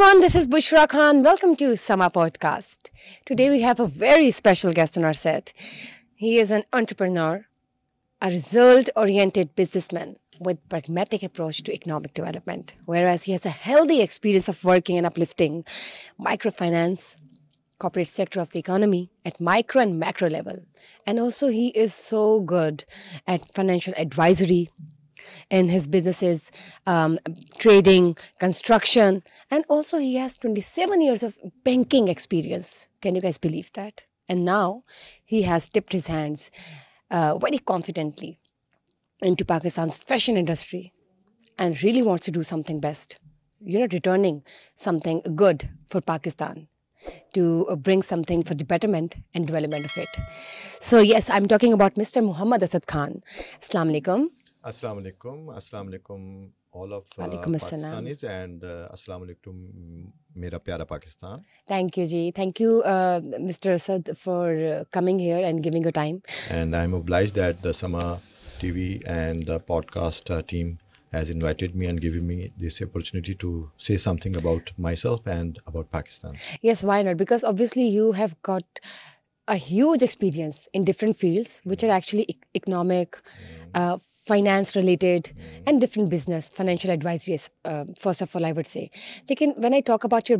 everyone, this is Bushra Khan. Welcome to Sama Podcast. Today we have a very special guest on our set. He is an entrepreneur, a result-oriented businessman with pragmatic approach to economic development, whereas he has a healthy experience of working and uplifting microfinance, corporate sector of the economy at micro and macro level. And also he is so good at financial advisory in his businesses, trading, construction, and also he has 27 years of banking experience. Can you guys believe that? And now he has dipped his hands very confidently into Pakistan's fashion industry and really wants to do something best. Returning something good for Pakistan to bring something for the betterment and development of it. So yes, I'm talking about Mr. Muhammad Asad Khan. Assalamu alaikum. Assalamu alaikum. Assalamu alaikum all of Walaikum assalam. Pakistanis and assalamu alaikum mera pyara Pakistan. Thank you, Ji. Thank you, Mr. Asad, for coming here and giving your time. And I'm obliged that the Sama TV and the podcast team has invited me and given me this opportunity to say something about myself and about Pakistan. Yes, why not? Because obviously you have got a huge experience in different fields, which are actually economic, finance related, and different business, financial advisory, first of all, I would say. When I talk about your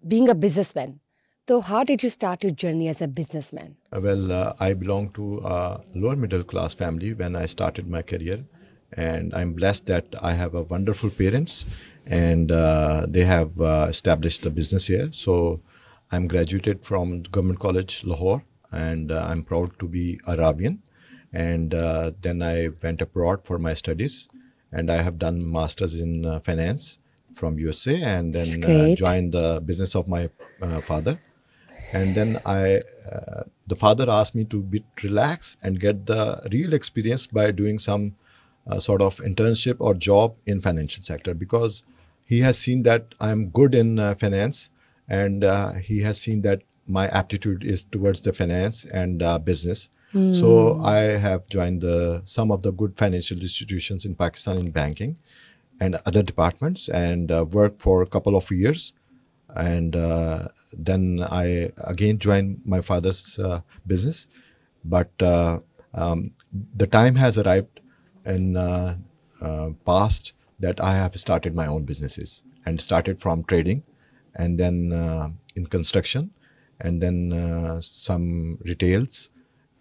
being a businessman, so how did you start your journey as a businessman? I belong to a lower middle class family when I started my career. And I'm blessed that I have a wonderful parents and they have established the business here. So I'm graduated from Government College, Lahore, and I'm proud to be Arabian. And then I went abroad for my studies and I have done masters in finance from USA and then joined the business of my father. And then the father asked me to relax and get the real experience by doing some sort of internship or job in financial sector, because he has seen that I am good in finance and he has seen that my aptitude is towards the finance and business. So I have joined some of the good financial institutions in Pakistan in banking and other departments and worked for a couple of years. And then I again joined my father's business. But the time has arrived in past that I have started my own businesses and started from trading and then in construction and then some retails.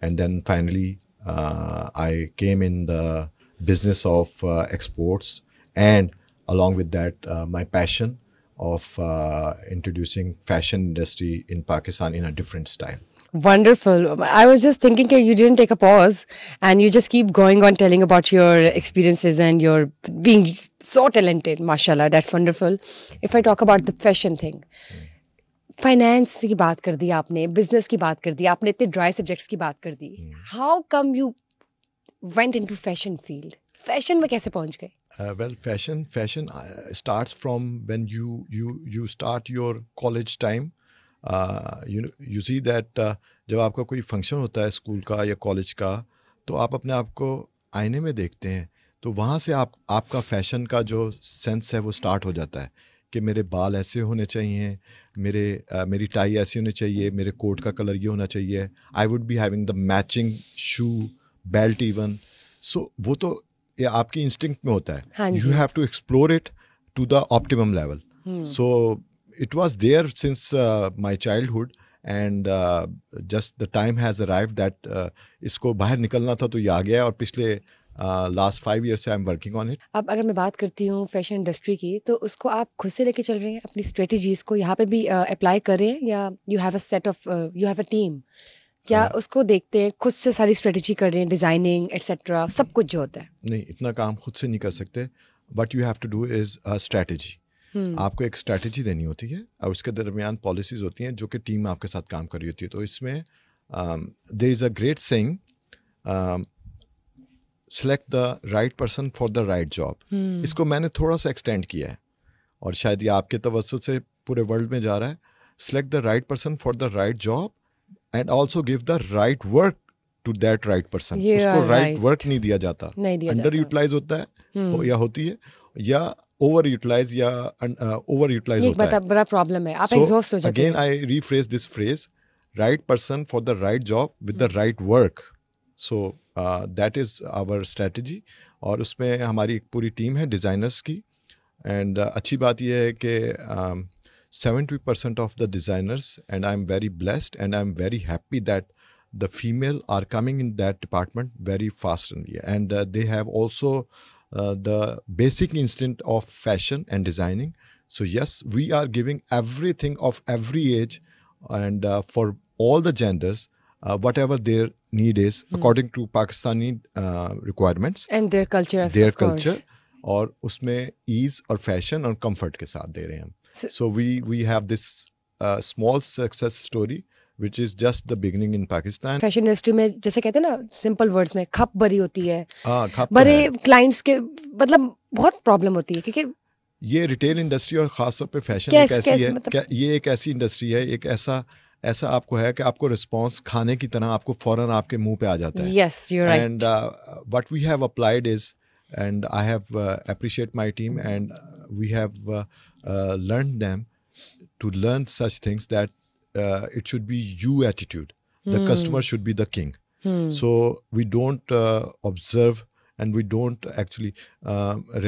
And then finally, I came in the business of exports and along with that, my passion of introducing fashion industry in Pakistan in a different style. Wonderful. I was just thinking you didn't take a pause and you just keep going on telling about your experiences and your being so talented. MashaAllah, that's wonderful. If I talk about the fashion thing, finance की बात कर दी आपने, business की बात कर दी आपने, इतने dry subjects की बात कर दी. How come you went into fashion field? Fashion में कैसे पहुंच गए? Fashion starts from when you start your college time. You see that जब आपका कोई फंक्शन होता है स्कूल का या कॉलेज का, तो आप अपने आप को आईने में देखते हैं, तो वहाँ से आपका फैशन का जो सेंस है वो स्टार्ट हो जाता है कि मेरे बाल ऐसे होने चाहिए, मेरी टाई ऐसी होनी चाहिए, मेरे कोट का कलर ये होना चाहिए, I would be having the matching shoe, belt even. So वो तो ये आपकी इंस्टिंक्ट में होता है. You have to explore it to the optimum level. So it was there since my childhood and just the time has arrived that इसको बाहर निकलना था तो ये आ गया और पिछले last 5 years से I'm working on it. अब अगर मैं बात करती हूँ फैशन इंडस्ट्री की, तो उसको आप खुद से लेके चल रहे हैं, अपनी स्ट्रेटजीज को यहाँ पे भी अप्लाई कर रहे हैं, या यू हैव अ टीम, या उसको देखते हैं खुद से सारी स्ट्रेटजी कर रहे हैं, डिजाइनिंग एटसेट्रा सब कुछ जो होता है? नहीं, इतना काम खुद से नहीं कर सकते. What you have to do is a strategy. आपको एक स्ट्रैटेजी देनी होती है और उसके दरमियान पॉलिसीज होती हैं जो कि टीम आपके साथ काम कर रही होती है. तो इसमें there is a great saying, select the right person for the right job. इसको मैंने थोड़ा सा एक्सटेंड किया है और शायद ये आपके तवज्जुह से पूरे वर्ल्ड में जा रहा है. Select the right person for the right job and also give the right work to that right person. उसको राइट वर्क नहीं दिया जाता, अंडर यूटिलाइज होता है या होती है, या ओवर यूटिलाइज या ओवर यूटिलाइज ये होता है. बड़ा प्रॉब्लम है, आप एग्जॉस्ट हो जाते अगेन हैं. I rephrase this phrase, right person for the right job with the right work. So that is our strategy. और उसमें हमारी एक पूरी टीम है डिज़ाइनर्स की. एंड अच्छी बात यह है कि 70% of the designers, and I'm very blessed and I'm very happy that the female are coming in that department very fast, and they have also the basic instinct of fashion and designing. So yes, we are giving everything of every age and for all the genders, whatever their need is according to Pakistani requirements and their culture, their of course. culture. और उसमें ease और fashion और comfort के साथ दे रहे हैं हम. So we have this small success story which is just the beginning in Pakistan. Fashion industry में जैसे कहते हैं ना, सिंपल वर्ड्स में खप भरी होती है. खप बड़े है. क्लाइंट्स के मतलब बहुत प्रॉब्लम होती है, क्योंकि ये रिटेल इंडस्ट्री और खासतौर पे फैशन एक ऐसी है, मतलब ये एक ऐसी इंडस्ट्री है, एक ऐसा आपको है कि आपको रिस्पॉन्स खाने की तरह आपको फौरन आपके मुंह पे आ जाता है. Yes, you're right. And what we have applied is, and I have appreciate my team, and we have learned them to learn such things that it should be you attitude. The customer should be the king. So we don't observe and we don't actually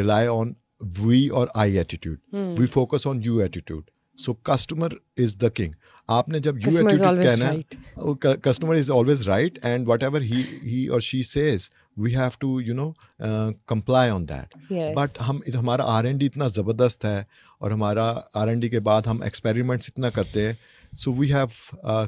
rely on we or I attitude. We focus on you attitude. So customer is the king. आपने जब you Customer is attitude always कहना, right. customer is always right, and whatever he or she says, we have to comply on that. Yes. But हमारा R&D इतना ज़बरदस्त है, और हमारा R&D के बाद हम experiments इतना करते हैं. So we have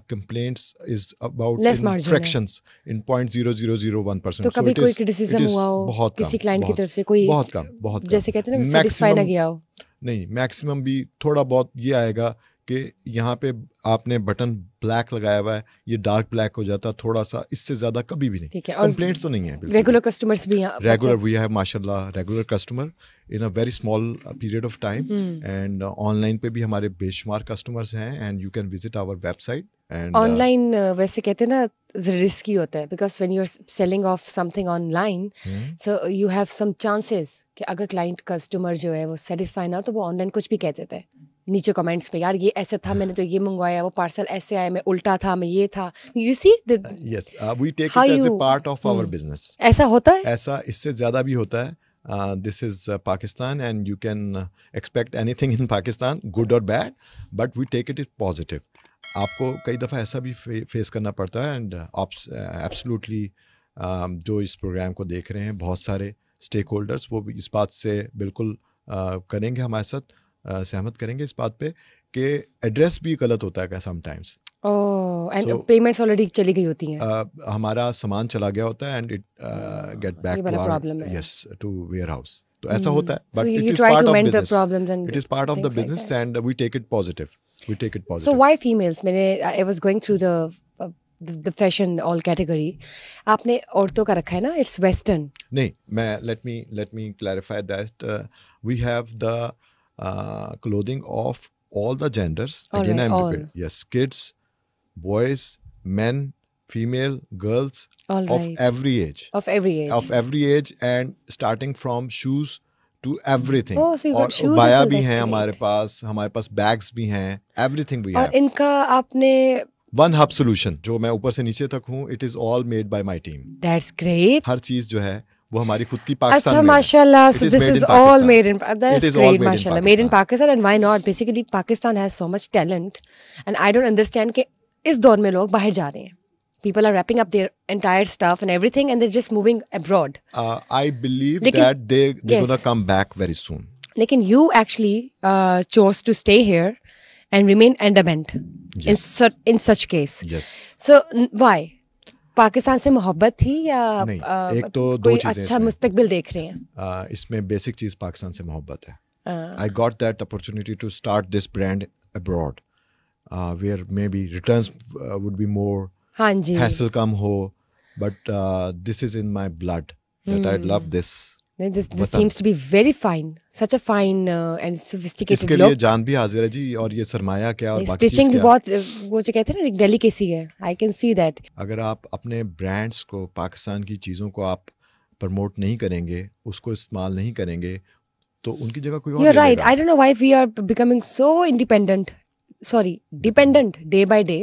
complaints is about Less in margin fractions in 0.0001%. तो कभी कोई क्रिटिसिज्म हुआ हो बहुत किसी कम, क्लाइंट की तरफ से, कोई बहुत कम, जैसे कहते हैं ना, सेटिस्फाई ना किया हो? नहीं, मैक्सिमम भी थोड़ा बहुत ये आएगा कि यहाँ पे आपने बटन ब्लैक लगाया हुआ है, ये डार्क ब्लैक हो जाता थोड़ा सा, इससे ज्यादा कभी भी नहीं. ठीक है. कंप्लेंट्स तो नहीं है. रेगुलर कस्टमर्स भी यहाँ रेगुलर वी हैव माशाल्लाह regular customer in a very small period of time. And online पे भी हमारे बेशुमार कस्टमर्स हैं, and you can visit our website. And online वैसे कहते हैं ना, रिस्की होता है, because when you are selling of something online, so you have some chances कि अगर क्लाइंट कस्टमर जो है वो सेटिस्फाई ना, तो वो ऑनलाइन कुछ भी कह देता है नीचे कमेंट्स पे, यार ये ऐसा था, मैंने तो ये मंगवाया, वो पार्सल ऐसे आया, मैं उल्टा था, मैं ये था. You see yes, we take it as a part of our business. ऐसा होता है, ऐसा इससे ज्यादा भी होता है. This is Pakistan, and you can expect anything in Pakistan, good or bad, but we take it as positive. आपको कई दफ़ा ऐसा भी फेस करना पड़ता है. एंड एब्सोल्युटली जो इस प्रोग्राम को देख रहे हैं, बहुत सारे स्टेक होल्डर्स, वो भी इस बात से बिल्कुल करेंगे हमारे साथ, सहमत करेंगे इस बात पे कि एड्रेस भी गलत होता है समटाइम्स. एंड पेमेंट्स ऑलरेडी चली गई होती हैं. हमारा सामान चला गया होता है, and it get back to our yes to warehouse. तो ऐसा होता है, but it is part of business. It is part of the business, and we take it positive. We take it positive. So why females? I was going through the fashion all category. आपने औरतों का रखा है ना? It's Western. नहीं, let me clarify that we have the clothing of all the genders. Again, I'm repeating. Yes, kids, boys, men, female, girls, of every age. Of every age, and starting from shoes to everything. Oh, so you got shoes. बाया भी हैं हमारे पास bags भी हैं, everything we have. और इनका आपने One Hub solution, जो मैं ऊपर से नीचे तक हूँ, it is all made by my team. That's great. हर चीज जो है वो हमारी खुद की पाकिस्तान में है. अच्छा, माशाल्लाह. So this is all made in. That's great, माशाल्लाह. Made in Pakistan, and why not? Basically, Pakistan has so much talent, and I don't understand कि इस दौर में लोग बाहर जा रहे हैं. People are wrapping up their entire stuff and everything, and they're just moving abroad. I believe that they're gonna come back very soon. Lekin you actually chose to stay here and remain adamant. Yes. In such case. Yes. So why? Pakistan से मोहब्बत थी या एक तो दो चीजें अच्छा मुस्तकबिल देख रहे हैं? इसमें बेसिक चीज पाकिस्तान से मोहब्बत है. I got that opportunity to start this brand abroad, where maybe returns would be more. हाँ जी. Hassle कम हो, but this is in my blood that I love this. This seems to be very fine, such a fine and sophisticated इसके look. लिए जान भी हाजिर है जी, और ये सरमाया क्या और बाकी चीज़ स्टिचिंग भी क्या. बहुत, वो जो कहते हैं ना, एक डेलिकेसी है. I can see that. अगर आप अपने ब्रांड्स को, पाकिस्तान की चीज़ों को आप प्रमोट नहीं करेंगे, उसको इस्तेमाल नहीं करेंगे, तो उनकी जगह कोई और You're ले right. लेगा। I don't know why we are becoming so dependent day by day.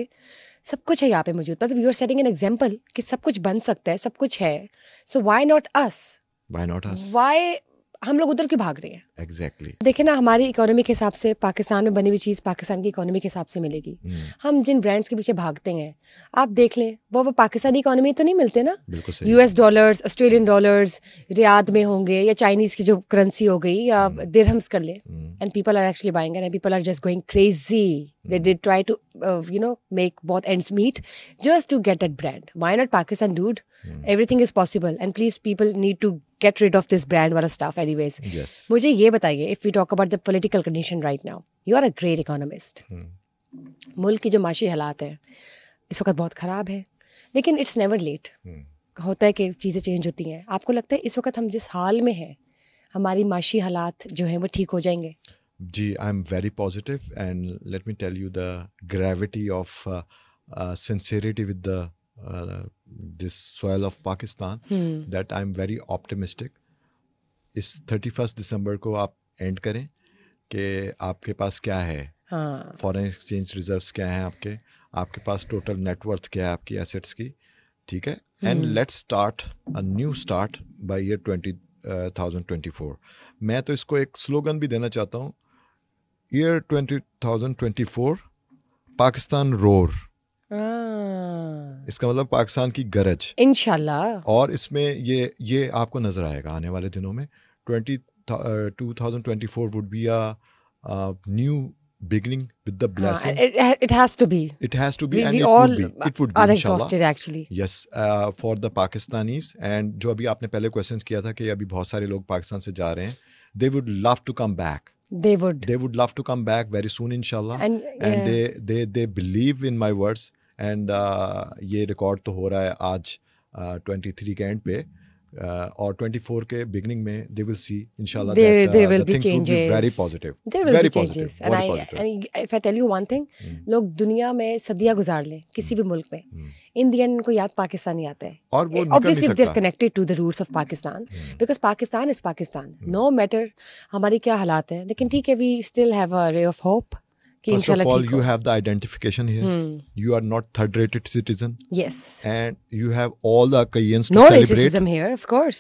सब कुछ है यहाँ पे मौजूद, मतलब you are setting an example कि सब कुछ बन सकता है, सब कुछ है, so why not us? Why not us? Why हम लोग उधर क्यों भाग रहे हैं? Exactly. देखे ना, हमारी इकोनॉमी के हिसाब से पाकिस्तान में बनी हुई चीज़ पाकिस्तान की इकोनॉमी के हिसाब से मिलेगी। हम जिन ब्रांड्स के पीछे भागते हैं, आप देख लें, वो पाकिस्तानी इकोनॉमी तो नहीं मिलते ना। बिल्कुल सही। US dollars, Australian dollars Riyadh में होंगे, या चाइनीज़ की जो करेंसी हो गई, या दिरहम्स कर ले, and people are actually buying and people are just going crazy. They try to make both ends meet just to get that brand. Why not Pakistan, dude? Everything is possible, and please, people need to get rid of this brand वाला stuff anyways. Yes. मुझे ये बताइए, if we talk about the political condition right now, you are a great economist. मुल्क की जो माशी हालात हैं इस वक्त बहुत ख़राब है, लेकिन it's never late. होता है कि चीज़ें चेंज होती हैं. आपको लगता है इस वक्त हम जिस हाल में हैं, हमारी माशी हालात जो हैं वो ठीक हो जाएंगे? Gee, I'm very positive, and let me tell you the gravity of sincerity with the this soil of Pakistan, that I'm very optimistic. इस 31 दिसंबर को आप एंड करें कि आपके पास क्या है, फॉरेन एक्सचेंज रिजर्व्स क्या हैं आपके पास टोटल नेटवर्थ क्या है आपकी एसेट्स की, ठीक है, and let's start a new start by year 2024. मैं तो इसको एक स्लोगन भी देना चाहता हूँ, ईयर 2024 पाकिस्तान रोर. इसका मतलब पाकिस्तान की गरज, इंशाल्लाह. और इसमें ये आपको नजर आएगा आने वाले दिनों में. 2024 would be a new beginning with the blessing. It has to be. It has to be, We and it all would be. It would be, are inshallah. exhausted actually. Yes, for the Pakistanis, and जो अभी आपने पहले question किया था कि अभी बहुत सारे लोग पाकिस्तान से जा रहे हैं, they would love to come back. They would love to come back very soon, inshallah. And they believe in my words, and ये रिकॉर्ड तो हो रहा है आज 23 के एंड पे, और 24 के बिगनिंग में they will see, inshallah, there that will the be things will be changes. very positive. There will very be changes. positive, very positive. And if I tell you one thing, लोग दुनिया में सदियां गुजार लें किसी भी मुल्क में, in the end उनको याद पाकिस्तान ही आता है. और वो निकल नहीं Obviously they're सकता. connected to the roots of Pakistan, because Pakistan is Pakistan. No matter हमारी क्या हालात हैं, लेकिन ठीक है, we still have a ray of hope कि First of इंशाल्लाह all, ठीक you हो. have the identification here. You are not third-rated citizen, Yes. and you have all the occasions to No celebrate. racism here, of course.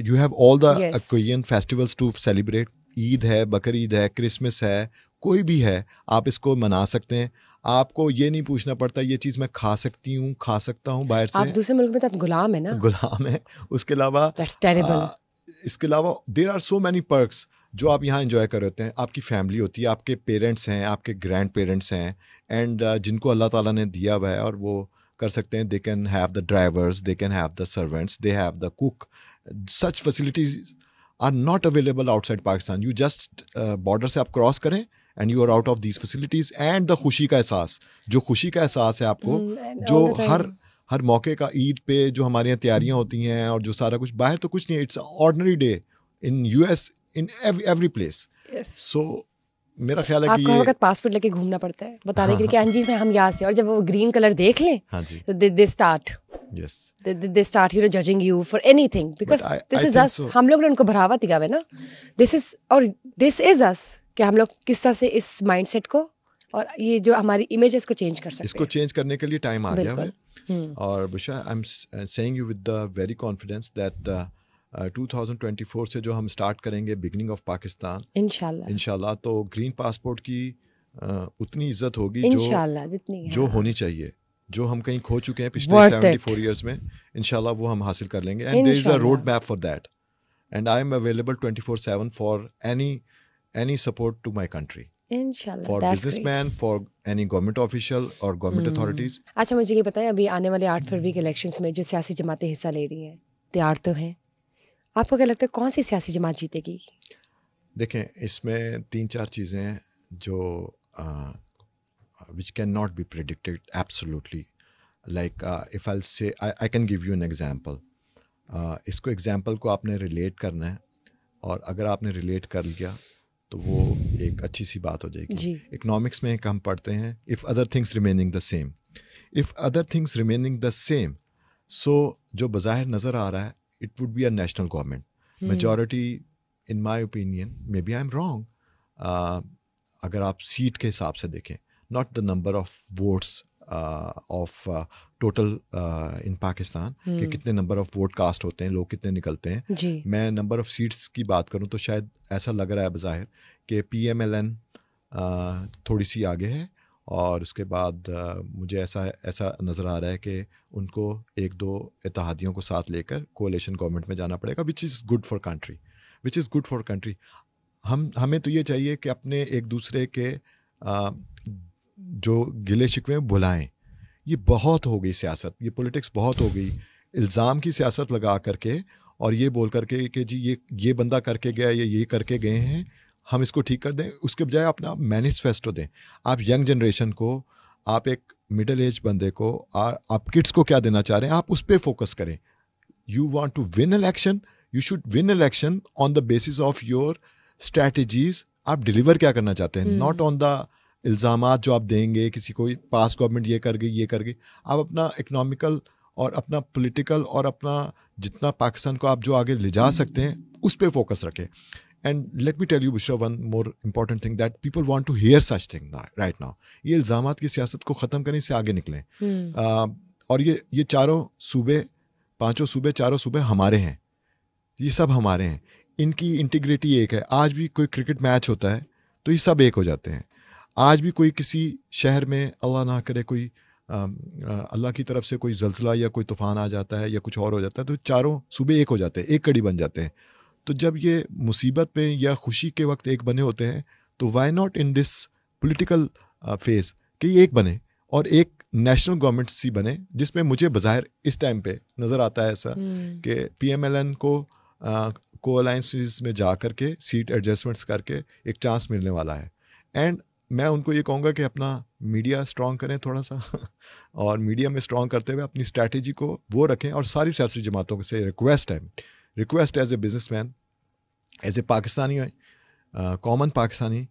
You have all the Yes. occasion festivals to celebrate. Eid है, बकर ईद है, Christmas है, कोई भी है, आप इसको मना सकते हैं. आपको ये नहीं पूछना पड़ता ये चीज़ मैं खा सकता हूँ बाहर आप से. दूसरे मुल्क में तो आप गुलाम है ना. गुलाम है. उसके अलावा That's terrible. इसके अलावा there are so many perks जो आप यहाँ एंजॉय कर रहे होते हैं. आपकी फैमिली होती है, आपके पेरेंट्स हैं, आपके ग्रैंड पेरेंट्स हैं, एंड जिनको अल्लाह ताला ने दिया हुआ है और वो कर सकते हैं. They can have the drivers, they can have the servants, they have the cook. Such facilities are not available outside Pakistan. You just border से आप क्रॉस करें and you are out of these facilities. And the खुशी का एहसास, जो खुशी का एहसास है आपको, जो all the time. हर मौके का, ईद पे जो हमारे यहाँ तैयारियाँ होती हैं और जो सारा कुछ, बाहर तो कुछ नहीं है. It's ordinary day in US, in every place. Yes. सो मेरा ख्याल है कि आपको हर ये, वक्त पासपोर्ट लेके घूमना पड़ता है बताने के लिए कि हाँ जी मैं हम यहाँ से, और जब वो ग्रीन कलर देख लें हाँ जी, तो they start yes, they start judging you for anything, because I this is think us. so. हम लोग ने उनको बढ़ावा दिया है ना. this is us कि हम लोग किस तरह से इस माइंडसेट को और ये जो हमारी इमेज है इसको चेंज कर सकते इसको हैं. चेंज करने के लिए टाइम आ गया है. बिल्कुल. और बुशा, I am saying you with the very confidence that 2024 से जो हम स्टार्ट करेंगे बिगनिंग ऑफ पाकिस्तान, इंशाल्लाह, तो ग्रीन पासपोर्ट की उतनी इज्जत होगी इंशाल्लाह जितनी जो होनी चाहिए, जो हम कहीं खो चुके हैं पिछले 74 इयर्स में. इंशाल्लाह वो हम हासिल कर लेंगे. And there is a road map for that, and I am available 24/7 for any support to my country, इंशाल्लाह. For businessman, for any government official और गवर्नमेंट अथॉरिटीज. अच्छा मुझे ये बताएं, अभी आने वाले 8 फरवरी के इलेक्शंस में जो सियासी जमातें हिस्सा ले रही हैं, तैयार तो हैं, आपको क्या लगता है कौन सी सियासी जमात जीतेगी? देखें, इसमें 3-4 चीज़ें हैं जो which cannot be predicted absolutely. Like if I'll say, I can give you an example. इसको एग्जाम्पल को आपने रिलेट करना है, और अगर आपने रिलेट कर लिया तो वो एक अच्छी सी बात हो जाएगी. इकोनॉमिक्स में हम पढ़ते हैं, if other things remaining the same, if other things remaining the same, so जो बज़ाहिर नज़र आ रहा है, it would be a national government. Majority in my opinion may be I am wrong, अगर आप सीट के हिसाब से देखें, not the number of votes of total in Pakistan कि कितने नंबर ऑफ वोट कास्ट होते हैं, लोग कितने निकलते हैं जी. मैं नंबर ऑफ सीट्स की बात करूं तो शायद ऐसा लग रहा है बज़ाहिर कि PMLN थोड़ी सी आगे है, और उसके बाद मुझे ऐसा नज़र आ रहा है कि उनको एक दो इत्तेहादियों को साथ लेकर कोalition गवर्नमेंट में जाना पड़ेगा, which is good for country. हमें तो ये चाहिए कि अपने एक दूसरे के जो गिले शिकवे भुलाएं. ये बहुत हो गई सियासत, ये पॉलिटिक्स बहुत हो गई, इल्ज़ाम की सियासत लगा करके और ये बोल करके कि जी ये बंदा करके गया, ये करके गए हैं, हम इसको ठीक कर दें. उसके बजाय अपना मैनिफेस्टो दें. आप यंग जनरेशन को, आप एक मिडिल एज बंदे को, आप किड्स को क्या देना चाह रहे हैं, आप उस पर फोकस करें. You want to win election, you should win election on the basis of your strategies. आप डिलीवर क्या करना चाहते हैं, नॉट ऑन द इल्ज़ामात जो आप देंगे किसी को, पास गवर्नमेंट ये कर गई. आप अपना इकनॉमिकल और अपना पॉलिटिकल और अपना जितना पाकिस्तान को आप जो आगे ले जा सकते हैं उस पर फोकस रखें. And let me tell you Bushra one more important thing that people want to hear such thing right now. ये इल्ज़ामात की सियासत को ख़त्म करने से आगे निकलें. और ये पांचों सूबे चारों सूबे हमारे हैं, ये सब हमारे हैं, इनकी इंटीग्रिटी एक है. आज भी कोई क्रिकेट मैच होता है तो ये सब एक हो जाते हैं. आज भी कोई किसी शहर में अल्लाह ना करे कोई अल्लाह की तरफ से कोई ज़ल्ज़ला या कोई तूफ़ान आ जाता है या कुछ और हो जाता है तो चारों सूबे एक हो जाते हैं, एक कड़ी बन जाते हैं. तो जब ये मुसीबत में या खुशी के वक्त एक बने होते हैं तो why not in this political phase कि ये एक बने और एक नेशनल गवर्नमेंट सी बने, जिसमें मुझे बज़ाहिर इस टाइम पे नज़र आता है ऐसा कि PMLN को अलायंसेस में जा करके सीट एडजस्टमेंट्स करके एक चांस मिलने वाला है. एंड मैं उनको ये कहूँगा कि अपना मीडिया स्ट्रॉन्ग करें थोड़ा सा और मीडिया में स्ट्रॉन्ग करते हुए अपनी स्ट्रैटेजी को वो रखें. और सारी सियासी जमातों से request as a businessman, as a Pakistani, common Pakistani,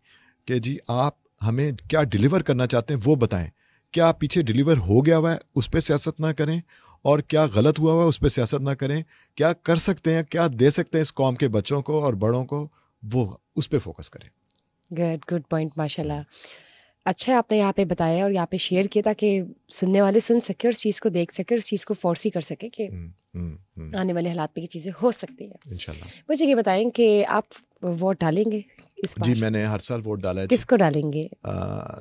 कि जी आप हमें क्या डिलीवर करना चाहते हैं वो बताएं. क्या पीछे डिलीवर हो गया हुआ है उस पर सियासत ना करें, और क्या गलत हुआ हुआ है उस पर सियासत ना करें. क्या कर सकते हैं, क्या दे सकते हैं इस कौम के बच्चों को और बड़ों को, वो उस पर फोकस करें. गुड पॉइंट माशाल्लाह. अच्छा है आपने यहाँ पे बताया और यहाँ पे शेयर किया ताकि सुनने वाले सुन सके और उस चीज़ को देख सके और उस चीज़ को फोर्सी कर सके कि आने वाले हालात में ये चीज़ें हो सकती हैं. इंशाल्लाह. मुझे ये बताएं कि आप वोट डालेंगे इस बार? जी मैंने हर साल वोट डाला है. किसको डालेंगे?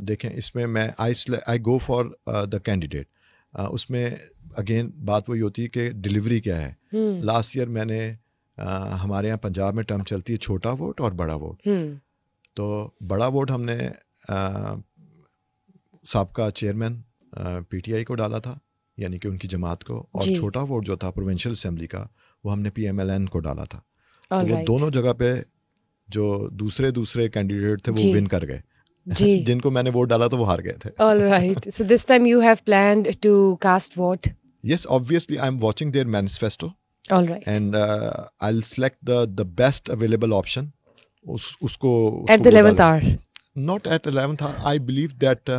देखें इसमें मैं आई गो फॉर द कैंडिडेट. उसमें अगेन बात वही होती है कि डिलीवरी क्या है. लास्ट ईयर मैंने हमारे यहाँ पंजाब में टर्म चलती है छोटा वोट और बड़ा वोट. तो बड़ा वोट हमने साबका चेयरमैन PTI को डाला था, यानी कि उनकी जमात को, और छोटा वोट जो था प्रोविंशियल असेंबली का वो हमने PMLN को डाला था. तो वो दोनों जगह पे जो दूसरे कैंडिडेट थे वो विन कर गए. जिनको मैंने वोट डाला तो वो हार गए थे. Alright. So this time you have planned to cast vote? Yes, obviously I am watching their manifesto. Alright. And I will select the best available option. उसको at the 11th hour? Not at the 11th hour. I believe that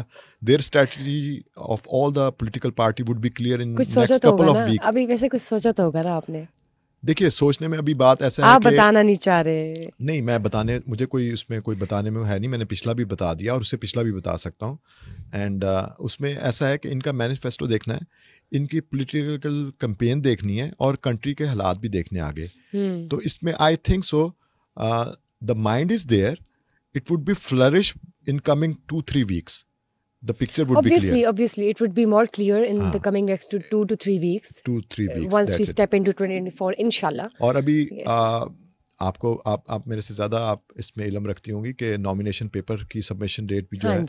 their strategy of all the political party would be clear in next couple of weeks. अभी वैसे कुछ सोचा तो होगा ना आपने? देखिए सोचने में अभी बात ऐसा है आप बताना नहीं चाह रहे. नहीं, मैं मुझे उसमें कोई बताने में है नहीं. मैंने पिछला भी बता दिया और उससे पिछला भी बता सकता हूँ. एंड उसमें ऐसा है कि इनका मैनिफेस्टो देखना है, इनकी पॉलिटिकल कैंपेन देखनी है और कंट्री के हालात भी देखने आगे. तो इसमें I think so the mind is there, it would be flourish in coming 2-3 weeks. The picture would be clear. Obviously it would be more clear in the coming next 2 to 3 weeks. 2-3 weeks. Once we step into 2024 inshallah. और अभी आप मेरे से ज़्यादा आप इसमें इल्म रखती होंगी कि नॉमिनेशन पेपर की सबमिशन डेट भी जो है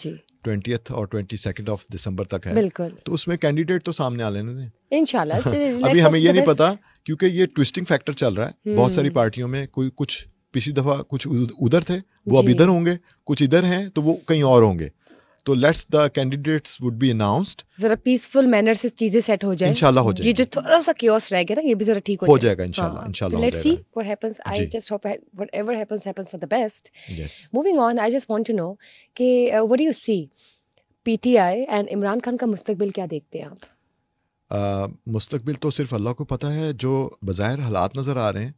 20th और 22nd ऑफ दिसंबर तक है. बिल्कुल. तो उसमें कैंडिडेट तो सामने आ लेने दें इंशाल्लाह. अभी हमें ये नहीं पता क्योंकि ये ट्विस्टिंग फैक्टर चल रहा है बहुत सारी पार्टियों में. कुछ पिछली दफा कुछ उधर थे वो अब इधर होंगे, कुछ इधर हैं तो वो कहीं और होंगे. तो let's the candidates would be announced. जरा पीसफुल मैनर से चीजें सेट हो जाए. इंशाल्लाह हो जाएगा. ये जो थोड़ा सा chaos रह गया ना ये भी जरा ठीक हो जाएगा इंशाल्लाह. इंशाल्लाह let's see what happens. I just hope whatever happens for the best. Yes. Moving on, I just want to know कि what do you see PTI and Imran Khan का मुस्तकबिल क्या देखते हैं आप? मुस्तकबिल तो सिर्फ अल्लाह को पता है. जो बज़ाहिर हालात नज़र आ रहे हैं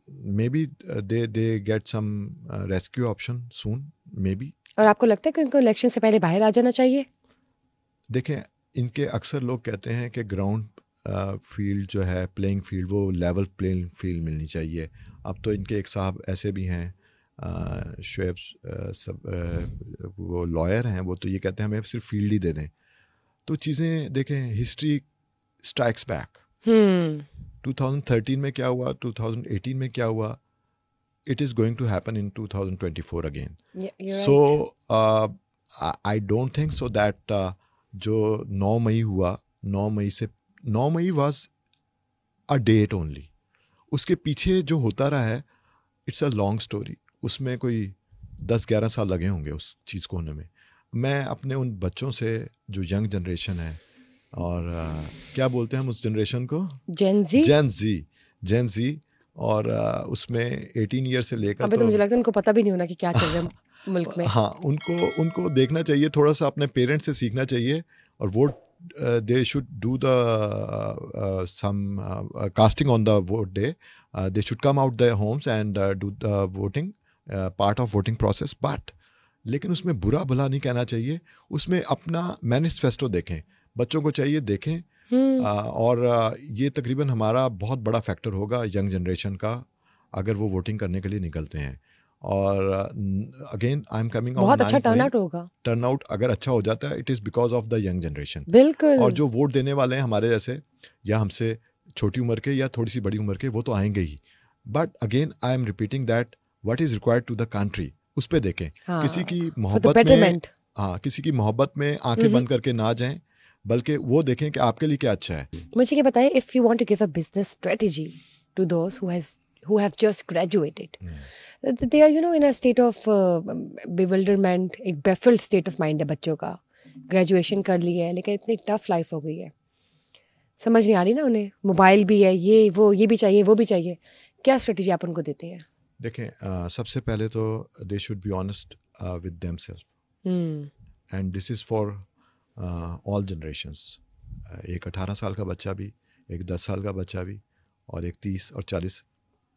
maybe they get some rescue option soon, maybe. और आपको लगता है कि उनको इलेक्शन से पहले बाहर आ जाना चाहिए? देखें, इनके अक्सर लोग कहते हैं कि ग्राउंड फील्ड जो है, प्लेइंग फील्ड, वो लेवल प्लेइंग फील्ड मिलनी चाहिए. अब तो इनके एक साहब ऐसे भी हैं, शुएब वो लॉयर हैं, वो तो ये कहते हैं हमें सिर्फ फील्ड ही दे दें. तो चीज़ें देखें, हिस्ट्री स्ट्राइक्स बैक. 2013 में क्या हुआ, 2018 में क्या हुआ, it is going to happen in 2024 again. You're So right. I don't think so that जो 9 मई हुआ, 9 मई was a date only. उसके पीछे जो होता रहा है, it's a long story. उसमें कोई 10-11 साल लगे होंगे उस चीज़ को होने में. मैं अपने उन बच्चों से जो यंग जनरेशन है, और क्या बोलते हैं हम उस जनरेशन को, जेन जी, और उसमें 18 ईयर से लेकर, अभी तो मुझे लगता है उनको पता भी नहीं होना कि क्या चल रहा है मुल्क में. हाँ, उनको देखना चाहिए, थोड़ा सा अपने पेरेंट्स से सीखना चाहिए. और vote, they should do the some casting on the vote day. They should come out the homes and do the voting, part of voting process. But लेकिन उसमें बुरा भला नहीं कहना चाहिए. उसमें अपना मैनिफेस्टो देखें, बच्चों को चाहिए देखें. और ये तकरीबन हमारा बहुत बड़ा फैक्टर होगा यंग जनरेशन का, अगर वो वोटिंग करने के लिए निकलते हैं. और again I am coming on, बहुत अच्छा टर्नआउट होगा. टर्नआउट अगर अच्छा हो जाता है, it is because of the young generation. बिल्कुल. और जो वोट देने वाले हैं हमारे जैसे, या हमसे छोटी उम्र के या थोड़ी सी बड़ी उम्र के, वो तो आएंगे ही. But again I am repeating that what is required to the country, उस पर देखें. किसी की मोहब्बत में, किसी की मोहब्बत में आंखें बंद करके ना जाएं, बल्कि वो देखें कि आपके लिए क्या अच्छा है. मुझे ये बताइए, if you want to give a business strategy to those who have just graduated, they are in a state of bewilderment, एक baffled state of mind है बच्चों का. ग्रेजुएशन कर ली है, लेकिन इतनी टफ लाइफ हो गई है, समझ नहीं आ रही ना उन्हें. मोबाइल भी है, ये भी चाहिए, वो भी चाहिए. क्या स्ट्रेटजी आप उनको देते हैं? देखें, सबसे पहले तो they should be honest with themselves, and this is for all generations. एक 18 साल का बच्चा भी, एक 10 साल का बच्चा भी, और एक 30 और 40,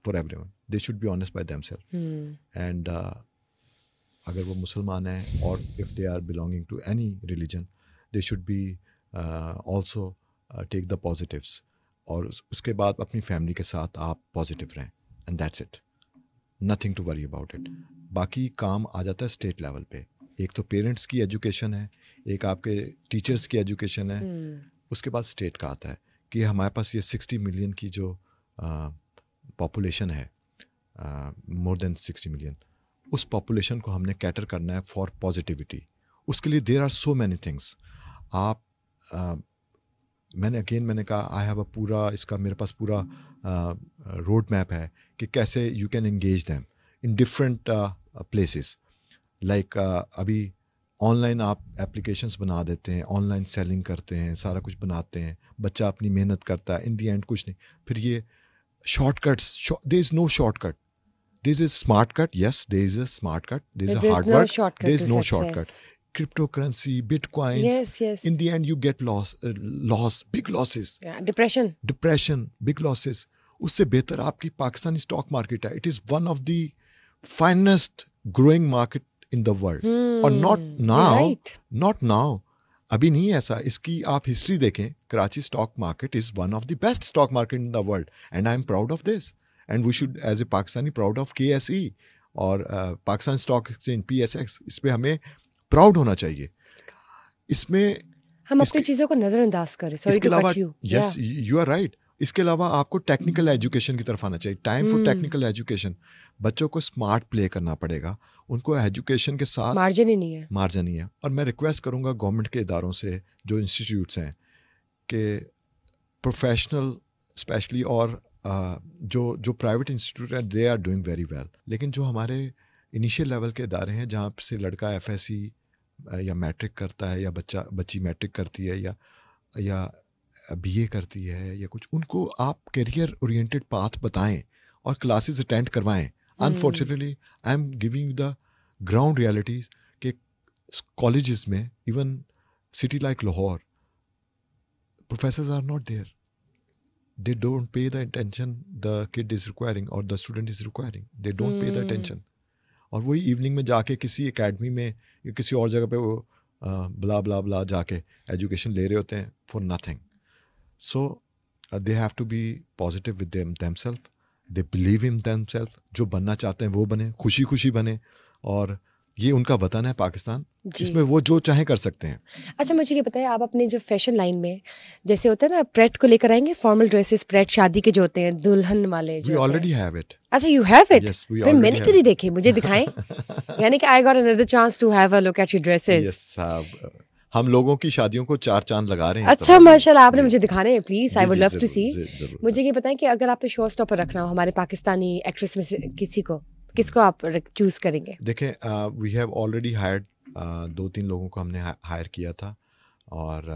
for everyone. They should be honest by themselves. And अगर वो मुसलमान हैं, और if they are belonging to any religion, they should be also take the positives. और उसके बाद अपनी फैमिली के साथ आप पॉजिटिव रहें, and that's it. Nothing to worry about it. बाकी काम आ जाता है स्टेट लेवल पे. एक तो पेरेंट्स की एजुकेशन है, एक आपके टीचर्स की एजुकेशन है, उसके बाद स्टेट का आता है कि हमारे पास ये 60 मिलियन की जो पॉपुलेशन है, मोर देन 60 मिलियन, उस पॉपुलेशन को हमने कैटर करना है फॉर पॉजिटिविटी. उसके लिए there are so many things. आप मैंने कहा आई हैव अ पूरा, इसका मेरे पास पूरा रोड मैप है कि कैसे you can engage them in different places. Like अभी ऑनलाइन आप एप्लीकेशंस बना देते हैं, ऑनलाइन सेलिंग करते हैं, सारा कुछ बनाते हैं, बच्चा अपनी मेहनत करता है, इन दी एंड कुछ नहीं. फिर ये shortcuts, there is no shortcut. There is smartcut, yes, there is a smartcut. There is a hard work. There is no shortcut. Cryptocurrency, Bitcoins. Yes. In the end, you get loss, big losses. Yeah, depression, big losses. उससे बेहतर आपकी Pakistani stock market है. It is one of the finest growing market in the world. और not now. अभी नहीं ऐसा. इसकी आप हिस्ट्री देखें, Karachi stock market is one of the best stock market in the world, and I am proud of this, and we should as a Pakistani proud of KSE और Pakistan stock exchange PSX. इस पर हमें प्राउड होना चाहिए. इसमें हम अपनी चीज़ों को नज़रअंदाज करें. Sorry to cut you. Yes, you are right. इसके अलावा आपको टेक्निकल एजुकेशन की तरफ आना चाहिए. Time for technical education. बच्चों को स्मार्ट प्ले करना पड़ेगा. उनको एजुकेशन के साथ मार्जिन ही है. और मैं रिक्वेस्ट करूँगा गवर्नमेंट के इदारों से, जो इंस्टीट्यूट्स हैं, कि प्रोफेशनल स्पेशली, और जो प्राइवेट इंस्टीट्यूट हैं, they are doing very well. लेकिन जो हमारे इनिशियल लेवल के इदारे हैं, जहाँ से लड़का FSC या मैट्रिक करता है, या बच्ची मैट्रिक करती है, या BA करती है, या कुछ, उनको आप करियर ओरिएंटेड पाथ बताएं और क्लासेस अटेंड करवाएं. Unfortunately I am giving the ground realities के कॉलेजेस में, even city like Lahore, professors are not there. they don't pay the attention the kid is requiring or the student is requiring. They don't pay the attention. और वही evening में जाके किसी academy में या किसी और जगह पे वो ब्ला ब्ला ब्ला जाके एजुकेशन ले रहे होते हैं for nothing. So they have to be positive with themselves. They believe in themselves. जो बनना चाहते हैं वो बने, खुशी खुशी बने. और ये उनका वतन है पाकिस्तान, इसमें वो जो चाहे कर सकते हैं. अच्छा मुझे ये बताइए, आप अपने जो फैशन लाइन में जैसे होता है ना, प्रेट को लेकर आएंगे, फॉर्मल ड्रेसेस प्रेट शादी के जो होते हैं, दुल्हन वाले जो वी ऑलरेडी हैव इट. अच्छा you have it. Yes, we फिर already मैंने have क्यों नहीं देखे, मुझे दिखाएं. यानी कि I got another chance to have a look at your dresses. Yes, हम लोगों की शादियों को 4 चांद लगा रहे हैं. अच्छा माशाल्लाह, आपने मुझे दिखाने हैं please. I would love to see. जरूर. मुझे ये बताएं कि अगर आपको शो स्टॉपर रखना हो हमारे पाकिस्तानी एक्ट्रेस में से किसी को, किसको आप चूज करेंगे? देखें, वी हैव ऑलरेडी हायर्ड 2-3 लोगों को हमने हायर किया था और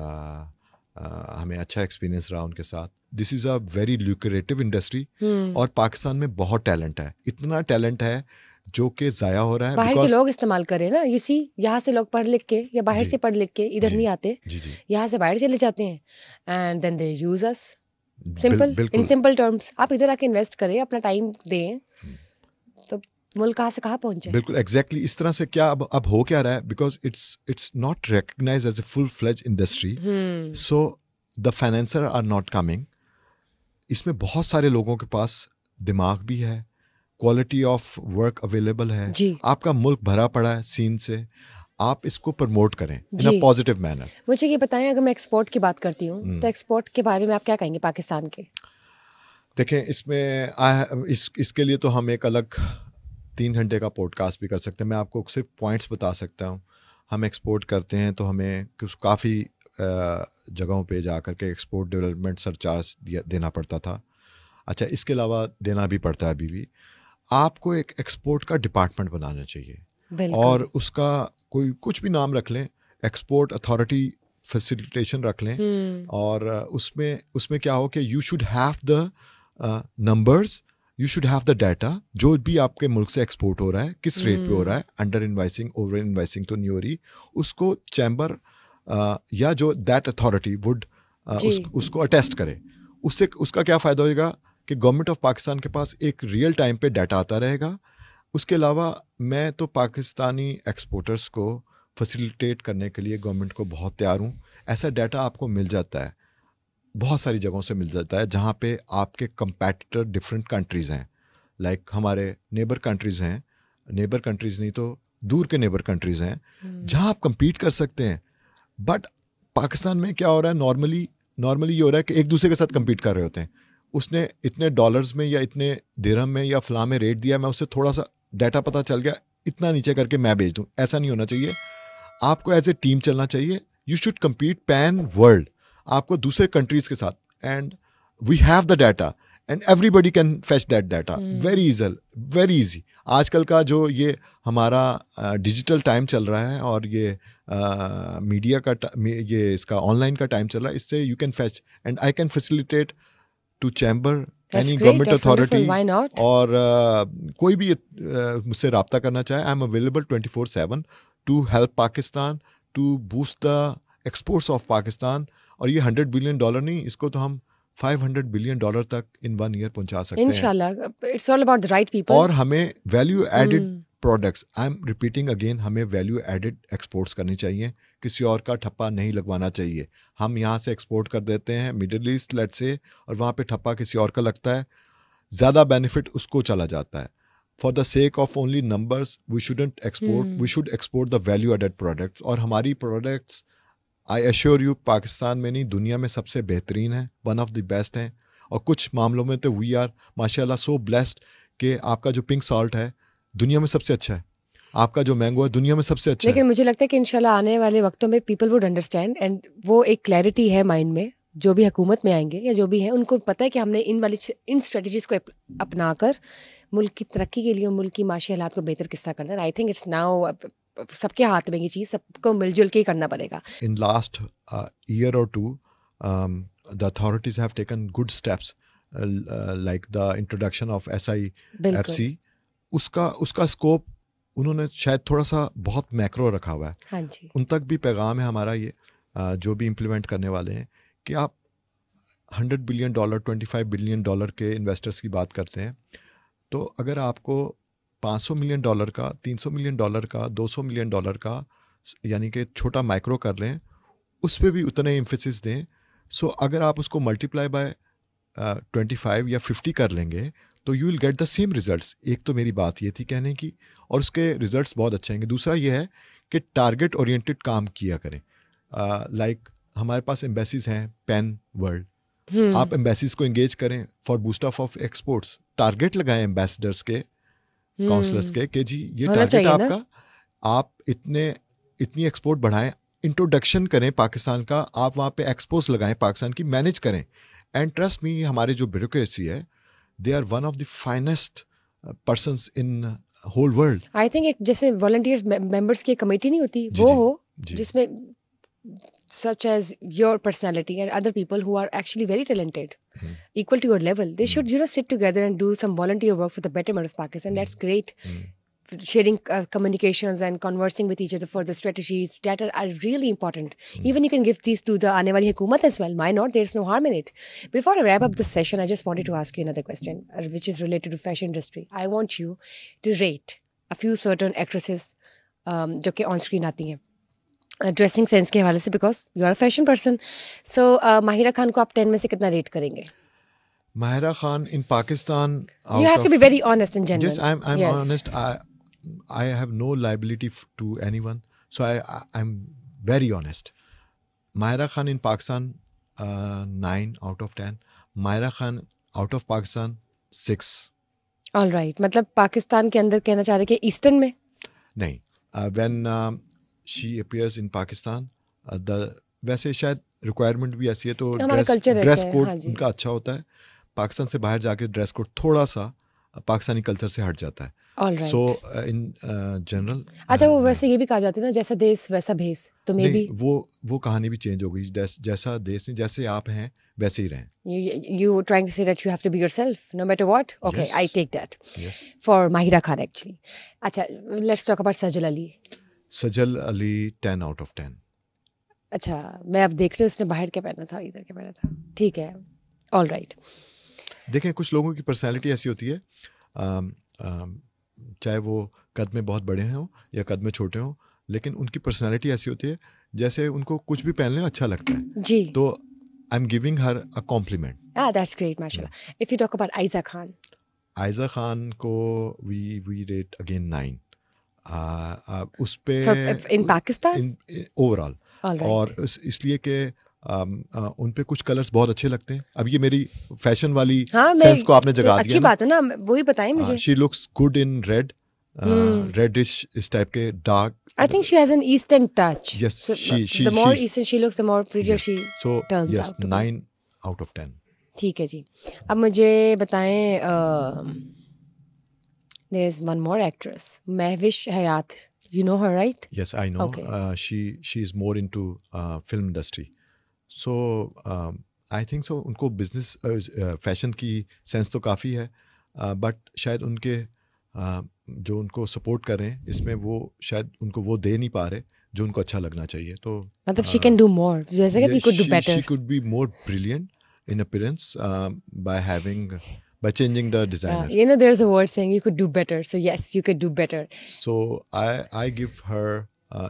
हमें अच्छा एक्सपीरियंस रहा उनके साथ. This is a very lucrative industry और पाकिस्तान में बहुत टैलेंट है. इतना टैलेंट है जो कि ज़ाया हो रहा है. बाहर के लोग इस्तेमाल करें ना. यू सी, यहाँ से लोग पढ़ लिख के या बाहर से पढ़ लिख के इधर नहीं आते, यहाँ से बाहर चले जाते हैं and then they use us. Simple, in simple terms. आप इधर आके इन्वेस्ट करें, अपना टाइम दें, तो मुल्क कहाँ से कहाँ पहुंचे. बिल्कुल एग्जैक्टली इस तरह से. क्या अब हो क्या रहा है, because it's not recognised as a full fledge industry. So the financer are not coming. इसमें बहुत सारे लोगों के पास दिमाग भी है, क्वालिटी ऑफ वर्क अवेलेबल है. आपका मुल्क भरा पड़ा है सीन से. आप इसको प्रमोट करें इन अ पॉजिटिव मैनर. मुझे ये बताएं, अगर मैं एक्सपोर्ट की बात करती हूँ तो एक्सपोर्ट के बारे में आप क्या कहेंगे पाकिस्तान के? देखें, इसमें इसके लिए तो हम एक अलग 3 घंटे का पॉडकास्ट भी कर सकते हैं. मैं आपको सिर्फ पॉइंट्स बता सकता हूँ. हम एक्सपोर्ट करते हैं तो हमें काफ़ी जगहों पे जा कर के एक्सपोर्ट डेवलपमेंट सरचार्ज देना पड़ता था. अच्छा, इसके अलावा देना भी पड़ता है अभी भी. आपको एक एक्सपोर्ट का डिपार्टमेंट बनाना चाहिए और उसका कोई कुछ भी नाम रख लें, एक्सपोर्ट अथॉरिटी फैसिलिटेशन रख लें. और उसमें क्या हो कि you should have the numbers, you should have the data. जो भी आपके मुल्क से एक्सपोर्ट हो रहा है, किस रेट पे हो रहा है, अंडर इन्वाइसिंग, ओवर इन्वाइसिंग तो नहीं हो रही, उसको चैम्बर या जो दैट अथॉरिटी वुड उसको अटेस्ट करे. उससे उसका क्या फ़ायदा होगा कि गवर्नमेंट ऑफ पाकिस्तान के पास एक रियल टाइम पे डाटा आता रहेगा. उसके अलावा मैं तो पाकिस्तानी एक्सपोर्टर्स को फैसिलिटेट करने के लिए गवर्नमेंट को बहुत तैयार हूँ. ऐसा डाटा आपको मिल जाता है, बहुत सारी जगहों से मिल जाता है, जहाँ पे आपके कंपैटिटर डिफरेंट कंट्रीज़ हैं. लाइक हमारे नेबर कंट्रीज़ हैं, नेबर कंट्रीज़ नहीं तो दूर के नेबर कंट्रीज़ हैं, जहाँ आप compete कर सकते हैं. बट पाकिस्तान में क्या हो रहा है, नॉर्मली ये हो रहा है कि एक दूसरे के साथ compete कर रहे होते हैं. उसने इतने डॉलर्स में या इतने दिरहम में या फलां में रेट दिया, मैं उससे थोड़ा सा डाटा पता चल गया, इतना नीचे करके मैं बेच दूँ. ऐसा नहीं होना चाहिए. आपको एज ए टीम चलना चाहिए. You should compete pan world, आपको दूसरे कंट्रीज़ के साथ. And we have the data and everybody can fetch that data very easy. आजकल का जो ये हमारा डिजिटल टाइम चल रहा है और ये मीडिया का ये इसका ऑनलाइन का टाइम चल रहा है, इससे you can fetch and I can facilitate to chamber any government authority. और कोई भी मुझसे रब्ता करना चाहे, I am available 24/7 to help Pakistan, to boost the exports of Pakistan. और ये $100 बिलियन नहीं, इसको तो हम $500 बिलियन तक इन 1 ईयर पहुंचा सकते हैं इंशाल्लाह. It's all about the right people. और हमें value added products, I am repeating again, हमें वैल्यू एडेड एक्सपोर्ट्स करनी चाहिए. किसी और का ठप्पा नहीं लगवाना चाहिए. हम यहाँ से एक्सपोर्ट कर देते हैं मिडिल ईस्ट लेट्स से, और वहाँ पे ठप्पा किसी और का लगता है, ज़्यादा बेनिफिट उसको चला जाता है. For the sake of only numbers we shouldn't export, we should export the value added products. और हमारी products I assure you Pakistan में नहीं, दुनिया में सबसे बेहतरीन है, वन ऑफ द बेस्ट हैं. और कुछ मामलों में तो वी आर माशाल्लाह सो ब्लेस्ड कि आपका जो पिंक सॉल्ट है दुनिया में सबसे अच्छा है, आपका जो मैंगो है दुनिया में सबसे अच्छा लेकिन मुझे लगता है कि इंशाल्लाह आने वाले वक्तों में पीपल वुड अंडरस्टैंड एंड वो एक क्लैरिटी है माइंड में, जो भी हुकूमत में आएंगे या जो भी है, उनको पता है कि हमने इन स्ट्रेटजीज़ को अपनाकर मुल्क की तरक्की के लिए, मुल्क की माशी हालात को बेहतर किस तरह करना है. आई थिंक इट्स नाउ सबके हाथ में ये चीज़, सबको मिलजुल के ही करना पड़ेगा. इन लास्ट ईयर और 2 the authorities have taken good steps like the introduction of SIFC. उसका स्कोप उन्होंने शायद थोड़ा सा बहुत मैक्रो रखा हुआ है. हाँ जी. उन तक भी पैगाम है हमारा ये, जो भी इम्प्लीमेंट करने वाले हैं, कि $100 बिलियन, $25 बिलियन के इन्वेस्टर्स की बात करते हैं, तो अगर आपको $500 मिलियन का, $300 मिलियन का, $200 मिलियन का, यानी कि छोटा माइक्रो कर लें, उस पर भी उतने एम्फेसिस दें, सो अगर आप उसको मल्टीप्लाई बाय 25 या 50 कर लेंगे तो you will get the same results. एक तो मेरी बात ये थी कहने की, और उसके रिजल्ट्स बहुत अच्छे आएंगे। दूसरा ये है कि टारगेट ओरिएंटेड काम किया करें। लाइक हमारे पास एम्बेसीज हैं पैन वर्ल्ड, आप एम्बेसीज को एंगेज करें for boost of exports. Target लगाएं एम्बेसडर्स के, काउंसलर्स के, कि जी ये टारगेट आपका, आप इतनी एक्सपोर्ट बढ़ाएं, इंट्रोडक्शन करें पाकिस्तान का, आप वहाँ पे एक्सपोज लगाएं पाकिस्तान की, मैनेज करें। एंड ट्रस्ट मी, हमारे जो ब्यूरोक्रेसी है, they are one of the finest persons in whole world. I think एक जैसे वॉलंटियर मेंबर्स की कमेटी नहीं होती, वो हो जिसमें such as your personality and other people who are actually very talented, equal to your level, they should sit together and do some volunteer work for the betterment of Pakistan. That's great. Sharing communications and conversing with each other for the strategies that are really important. Even you can give these to the aane wali hukumat as well. Why not? There's no harm in it. Before I wrap up this session, I just wanted to ask you another question, which is related to fashion industry. I want you to rate a few certain actresses जो कि on screen आती हैं dressing sense के हवाले से, because you are a fashion person. So Mahira Khan को आप 10 में से कितना रेट करेंगे? माहिरा खान इन Pakistan, you have to be very honest in general. Yes, I'm honest. I have no liability to anyone, so I'm very honest. Mahira Khan in Pakistan 9 out of 10. Mahira Khan out of Pakistan 6. All right. मतलब पाकिस्तान के अंदर कहना चाह रहे कि eastern में नहीं, when she appears in Pakistan, वैसे शायद रिक्वायरमेंट भी ऐसी है, तो ड्रेस कोड उनका अच्छा होता है। पाकिस्तान से बाहर जाके ड्रेस कोड थोड़ा सा पाकिस्तानी कल्चर से हट जाता है। सो इन जनरल, अच्छा, वो वैसे ये भी कहा जाता है ना, जैसा देश वैसा भेस, तो मे बी वो कहानी भी चेंज हो गई। जैसा देश नहीं, जैसे आप हैं वैसे ही रहें। You trying to say that you have to be yourself no matter what? Okay, yes. I take that. Yes. For Mahira Khan actually. अच्छा, let's talk about Sajal Ali. Sajal Ali 10 out of 10. अच्छा, मैं अब देख रही हूँ उसने बाहर क्या पहना था, इधर क्या पहना था। ठीक है, ऑल राइट। देखें, कुछ लोगों की पर्सनैलिटी ऐसी होती है, चाहे वो कद में बहुत बड़े हों या कद में छोटे हों, लेकिन उनकी पर्सनैलिटी ऐसी होती है जैसे उनको कुछ भी पहनने अच्छा लगता है जी। तो I am giving her a compliment. That's great, माशाल्लाह। If you talk about Aiza Khan, Aiza Khan को वी रेट अगेन 9 उस पे इन पाकिस्तान ओवरऑल। और इसलिए कि उन पे कुछ कलर्स बहुत अच्छे लगते हैं। अब ये मेरी फैशन वाली सेंस को आपने जगा दिया। अच्छी बात है ना, वही बताएं मुझे। She looks good in red, reddish इस टाइप के dark. I think she has an eastern touch. Yes, so she the more eastern she looks, the more prettier she turns out. Yes, 9 out of 10. ठीक है जी। अब मुझे बताएं, there is one more actress, Mehwish Hayat. You know her, right? Yes, I know. Okay. She is more into film industry. So I think so. उनको business fashion की sense तो काफ़ी है, but शायद उनके जो उनको सपोर्ट कर रहे हैं इसमें वो शायद उनको वो दे नहीं पा रहे जो उनको अच्छा लगना चाहिए। तो मतलब she can do more. जैसे कि she could do better. She could be more brilliant in appearance by changing the designer. You know, there's a word saying you could do better. So yes, you could do better. So I give her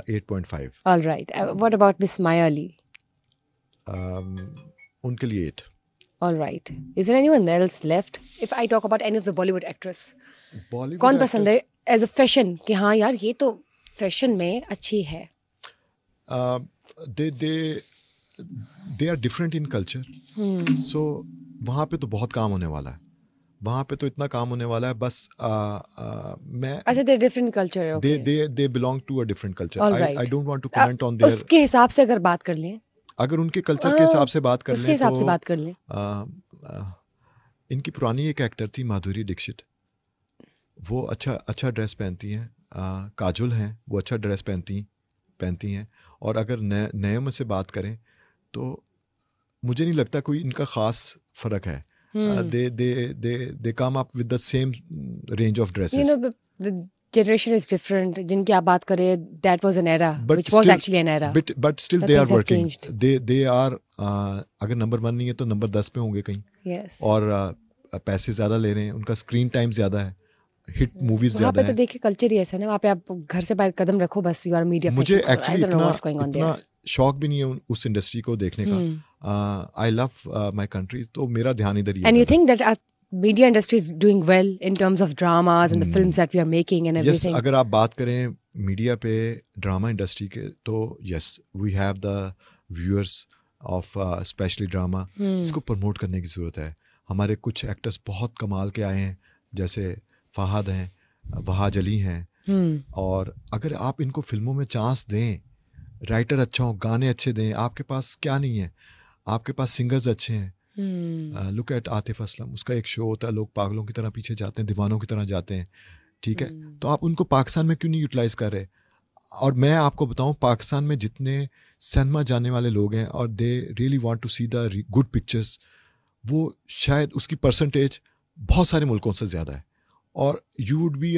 8.5. All right. What about Miss Maya Ali? उनके लिए 8. All right. Is there anyone else left? If I talk about any of the Bollywood actress, कौन पसंद है as a fashion कि हाँ यार ये तो फैशन में अच्छी है? They are different in culture. So वहाँ पे तो बहुत काम होने वाला है, वहाँ पे तो इतना काम होने वाला है। बस मैं अच्छा, they different culture, they belong to a different culture. I don't want to comment on there. उसके हिसाब से अगर बात कर लें, अगर उनके कल्चर के हिसाब से बात कर लें, उसके हिसाब से बात कर लें, इनकी पुरानी एक एक्टर थी माधुरी दीक्षित, वो अच्छा ड्रेस पहनती हैं। काजोल हैं, वो अच्छा ड्रेस पहनती हैं। और अगर नए में से बात करें तो मुझे नहीं लगता कोई इनका ख़ास फ़र्क है। they come up with the same range of dresses. You know, the generation is different. जिनकी आप बात करें, that was an era, which was actually an era. But still The they are things have working. changed. They are अगर number 1 नहीं है तो number 10 पे होंगे कहीं. Yes. और पैसे ज़्यादा ले रहे हैं, उनका स्क्रीन टाइम ज़्यादा है, हिट मूवीज वहाँ ज़्यादा पे तो है. देखिए कल्चर ही ऐसा है ना, वहाँ पे आप घर से बाहर कदम रखो बस यू आर मीडिया. मुझे एक्चुअली इतना शौक भी नहीं है उस इंडस्ट्री को देखने का. आई लव माय कंट्री, तो मेरा ध्यान इधर ही है. And you think that our media industry is doing well in terms of dramas and the films that we are making and everything? Yes, अगर आप बात करें मीडिया पे ड्रामा इंडस्ट्री के, तो yes we have the viewers of specially drama. इसको promote करने की ज़रूरत है. हमारे कुछ एक्टर्स बहुत कमाल के आए हैं, जैसे फहद हैं, वहाज अली हैं. और अगर आप इनको फिल्मों में चांस दें, राइटर अच्छा हो, गाने अच्छे दें, आपके पास क्या नहीं है, आपके पास सिंगर्स अच्छे हैं. लुक एट आतिफ असलम, उसका एक शो होता है, लोग पागलों की तरह पीछे जाते हैं, दीवानों की तरह जाते हैं. ठीक है, तो आप उनको पाकिस्तान में क्यों नहीं यूटिलाइज कर रहे? और मैं आपको बताऊं, पाकिस्तान में जितने सिनेमा जाने वाले लोग हैं और they really want to see the good pictures, वो शायद उसकी परसेंटेज बहुत सारे मुल्कों से ज़्यादा है. और यू वुड बी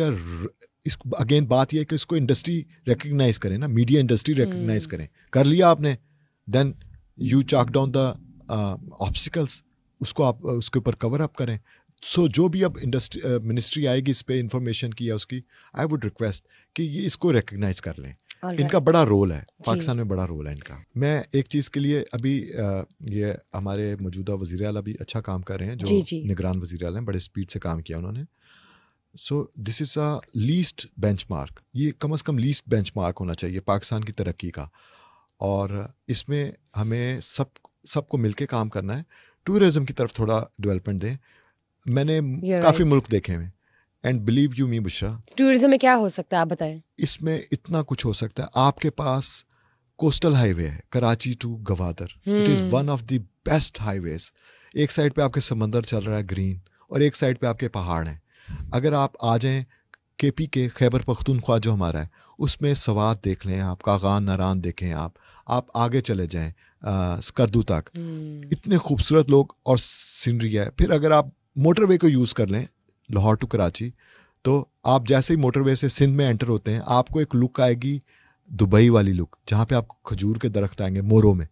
इस अगेन बात यह है कि इसको इंडस्ट्री रिकग्नाइज करें ना, मीडिया इंडस्ट्री रिकग्नाइज करें. कर लिया आपने, then you chalk down the obstacles, उसको आप उसके ऊपर कवर अप करें. सो जो भी अब इंडस्ट्री मिनिस्ट्री आएगी इस पे इंफॉर्मेशन की या उसकी, आई वुड रिक्वेस्ट कि ये इसको रिकग्नाइज कर लें. इनका बड़ा रोल है पाकिस्तान में, बड़ा रोल है इनका. मैं एक चीज़ के लिए अभी ये हमारे मौजूदा वज़ीर आला भी अच्छा काम कर रहे हैं, जो निगरान वज़ीर आला हैं, बड़े स्पीड से काम किया उन्होंने. So this is a least benchmark. ये कम से कम लीस्ट बेंचमार्क होना चाहिए पाकिस्तान की तरक्की का. और इसमें हमें सबको मिलके काम करना है. टूरिज्म की तरफ थोड़ा डेवलपमेंट दें. मैंने काफ़ी मुल्क देखे हैं, and believe you me Bushra, tourism में क्या हो सकता है आप बताएं. इसमें इतना कुछ हो सकता है. आपके पास कोस्टल हाईवे है, Karachi to Gwadar. It is one of the best highways. एक साइड पे आपके समंदर चल रहा है ग्रीन, और एक साइड पे आपके पहाड़ हैं. अगर आप आ जाएं केपी के खैबर पख्तूनख्वा जो हमारा है, उसमें सवात देख लें आप, कागान नारान देखें आप आगे चले जाएं स्कर्दू तक. इतने खूबसूरत लोग और सीनरी है. फिर अगर आप मोटरवे को यूज़ कर लें लाहौर टू कराची, तो आप जैसे ही मोटरवे से सिंध में एंटर होते हैं, आपको एक लुक आएगी दुबई वाली लुक, जहाँ पे आपको खजूर के दरख्त आएंगे मोरों में,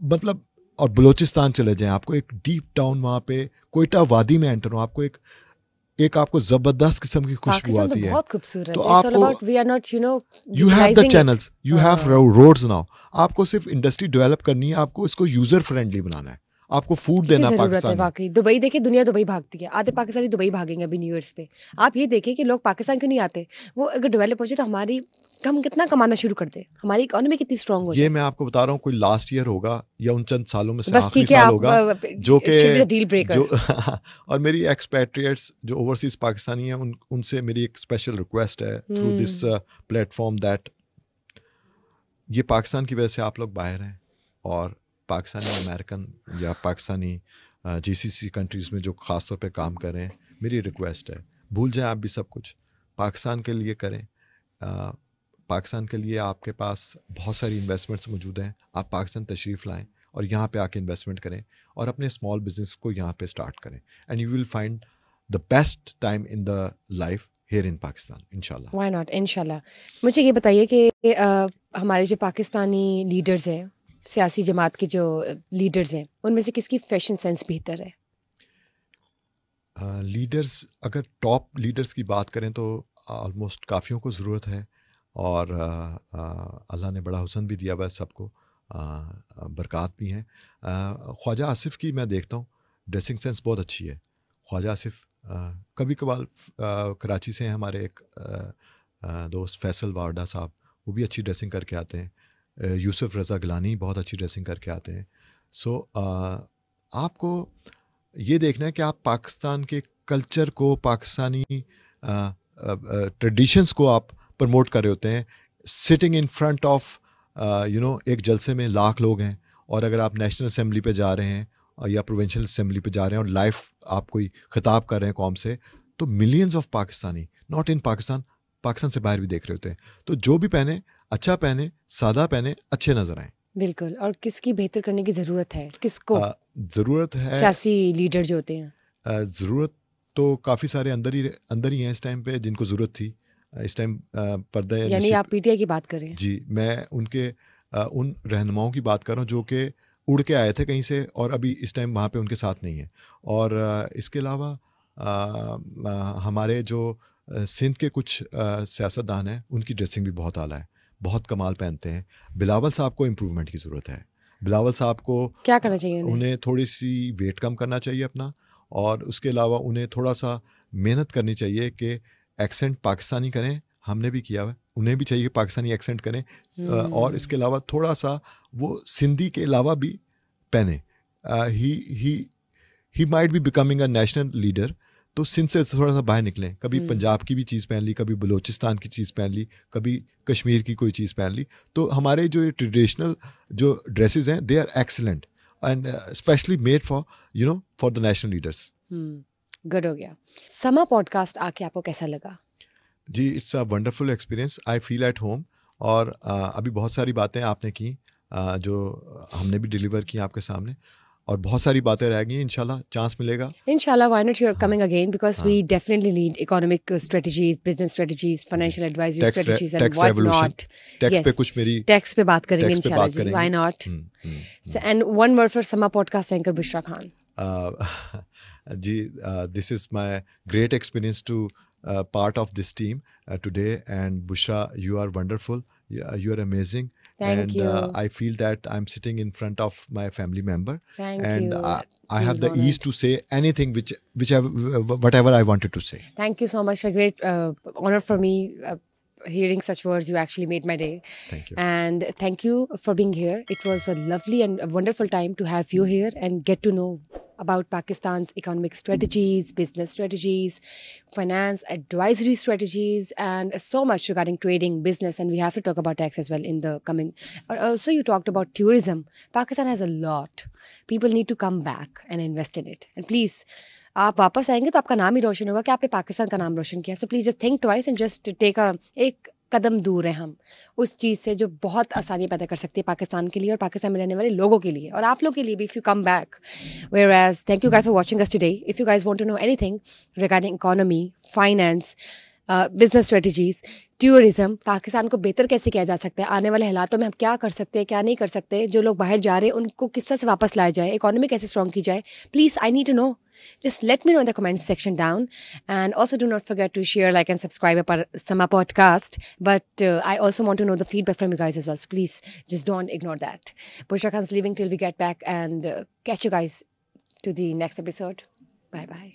मतलब. और बलोचिस्तान चले जाएं, आपको एक डीप टाउन वहाँ पे कोयटा वादी में एंटर हो, आपको एक आपको जबरदस्त किस्म की खुशबू आती है. बहुत खूबसूरत. तो आपको you have the channels, you have roads now. आपको सिर्फ इंडस्ट्री डेवलप करनी है, आपको इसको यूजर फ्रेंडली बनाना है, आपको फूड देना पाकिस्तान. वाकई दुबई देखिए, दुनिया दुबई भागती है. आधे पाकिस्तानी दुबई भागेंगे अभी न्यू ईयर्स पे. आप ये देखिए कि लोग पाकिस्तान क्यों नहीं आते. वो अगर डेवलप हो जाए तो हम कितना कमाना शुरू कर दे, हमारी इकोनॉमी कितनी स्ट्रांग हो जाए. ये मैं आपको बता रहा हूँ, कोई लास्ट ईयर होगा या उन चंद सालों में से आखिरी साल होगा जो कि डील ब्रेकर. और मेरी एक्सपैट्रिएट्स जो ओवरसीज पाकिस्तानी हैं, उनसे मेरी एक स्पेशल रिक्वेस्ट है थ्रू दिस प्लेटफॉर्म दैट ये पाकिस्तान की वजह से आप लोग बाहर हैं, और पाकिस्तानी अमेरिकन या पाकिस्तानी जीसीसी कंट्रीज़ में जो ख़ास तौर पे काम कर रहे हैं, मेरी रिक्वेस्ट है, भूल जाएं आप भी सब कुछ, पाकिस्तान के लिए करें. पाकिस्तान के लिए आपके पास बहुत सारी इन्वेस्टमेंट्स मौजूद हैं. आप पाकिस्तान तशरीफ़ लाएं और यहाँ पे आके इन्वेस्टमेंट करें और अपने स्मॉल बिजनेस को यहाँ पे स्टार्ट करें, and you will find the best time in the life here in Pakistan, इंशाल्लाह. व्हाई नॉट, इंशाल्लाह. मुझे ये बताइए कि हमारे जो पाकिस्तानी लीडर्स हैं, सियासी जमात के जो लीडर्स हैं, उनमें से किसकी फैशन सेंस बेहतर है? लीडर्स, अगर टॉप लीडर्स की बात करें तो ऑलमोस्ट काफ़ियों को ज़रूरत है, और अल्लाह ने बड़ा हुस्न भी दिया हुआ है सबको, बरक़ात भी हैं. ख्वाजा आसिफ की मैं देखता हूँ ड्रेसिंग सेंस बहुत अच्छी है. ख्वाजा आसिफ कभी कभार कराची से हैं हमारे एक दोस्त फैसल वारडा साहब, वो भी अच्छी ड्रेसिंग करके आते हैं. यूसुफ रज़ा गिलानी बहुत अच्छी ड्रेसिंग करके आते हैं. सो आपको ये देखना है कि आप पाकिस्तान के कल्चर को, पाकिस्तानी ट्रेडिशंस को आप प्रमोट कर रहे होते हैं. सिटिंग इन फ्रंट ऑफ एक जलसे में लाख लोग हैं, और अगर आप नेशनल असेंबली पे जा रहे हैं या प्रोविंशियल असेंबली पे जा रहे हैं और लाइव आप कोई खिताब कर रहे हैं कौम से, तो millions of Pakistani not in Pakistan, Pakistan से बाहर भी देख रहे होते हैं. तो जो भी पहने, अच्छा पहने, सादा पहने, अच्छे नजर आए. बिल्कुल. और किसकी बेहतर करने की ज़रूरत है, किसको ज़रूरत है? सियासी लीडर जो होते हैं. ज़रूरत तो काफ़ी सारे अंदर ही हैं इस टाइम पे जिनको ज़रूरत थी इस टाइम पर्दा यानी आप पीटीआई की बात कर रहे हैं? जी, मैं उनके उन रहनुमाओं की बात कर रहा हूँ जो कि उड़ के आए थे कहीं से और अभी इस टाइम वहाँ पे उनके साथ नहीं है। और इसके अलावा हमारे जो सिंध के कुछ सियासतदान हैं उनकी ड्रेसिंग भी बहुत आला है, बहुत कमाल पहनते हैं। बिलावल साहब को इम्प्रूवमेंट की ज़रूरत है। बिलावल साहब को क्या करना चाहिए उन्हें थोड़ी सी वेट कम करना चाहिए अपना, और उसके अलावा उन्हें थोड़ा सा मेहनत करनी चाहिए कि एक्सेंट पाकिस्तानी करें। हमने भी किया हुआ है, उन्हें भी चाहिए कि पाकिस्तानी एक्सेंट करें। और इसके अलावा थोड़ा सा वो सिंधी के अलावा भी पहने। He might be becoming a national leader, तो सिंध से थोड़ा सा बाहर निकलें। कभी पंजाब की भी चीज़ पहन ली, कभी बलूचिस्तान की चीज़ पहन ली, कभी कश्मीर की कोई चीज़ पहन ली। तो हमारे जो ट्रेडिशनल जो ड्रेसेस हैं they are excellent and specially made for the national leaders. Good हो गया। समा पॉडकास्ट आके आपको कैसा लगा? जी, it's a wonderful experience. I feel at home. और अभी बहुत सारी बातें आपने की जो हमने भी डिलीवर की आपके सामने, और बहुत सारी बातें रह गई। इंशाल्लाह चांस मिलेगा। Inshallah, why not? You're coming again because we definitely need economic strategies, business strategies, financial advisory strategies, and tax what revolution, not. Tax Yes. पे कुछ मेरी टैक्स पे बात करेंगे टैक्स पे इंशाल्लाह बात जी. करेंगे। Why not? So, and one word for Sama podcast anchor Bushra Khan. Ji, this is my great experience to part of this team today, and Bushra, you are wonderful. You are amazing. Thank and you. I feel that I'm sitting in front of my family member. Thank and you. I have the Feels ease to say anything whatever I wanted to say. Thank you so much. A great honor for me. Hearing such words, you actually made my day. Thank you. And thank you for being here. It was a lovely and a wonderful time to have you here and get to know about Pakistan's economic strategies, business strategies, finance advisory strategies, and so much regarding trading, business, and we have to talk about tax as well in the coming. Also, you talked about tourism. Pakistan has a lot. People need to come back and invest in it. And please, आप वापस आएंगे तो आपका नाम ही रोशन होगा कि आपने पाकिस्तान का नाम रोशन किया. So please just think twice and just take एक कदम दूर है हम उस चीज़ से जो बहुत आसानियाँ पैदा कर सकती है पाकिस्तान के लिए और पाकिस्तान में रहने वाले लोगों के लिए और आप लोग के लिए भी. If you come back whereas thank you guys for watching us today. If you guys want to know anything regarding economy, finance, business strategies, tourism, Pakistan को बेहतर कैसे किया जा सकता है, आने वाले हालातों में हम क्या कर सकते हैं, क्या नहीं कर सकते, जो लोग बाहर जा रहे हैं उनको किस तरह से वापस लाया जाए, इकोनॉमी कैसे स्ट्रॉन्ग की जाए, please I need to know. Just let me know in the comment section down. And also do not forget to share, like and subscribe to Sama podcast. But I also want to know the feedback from you guys as well. So please just don't ignore that. Bushra Khan's leaving till we get back and catch you guys to the next episode. Bye-bye.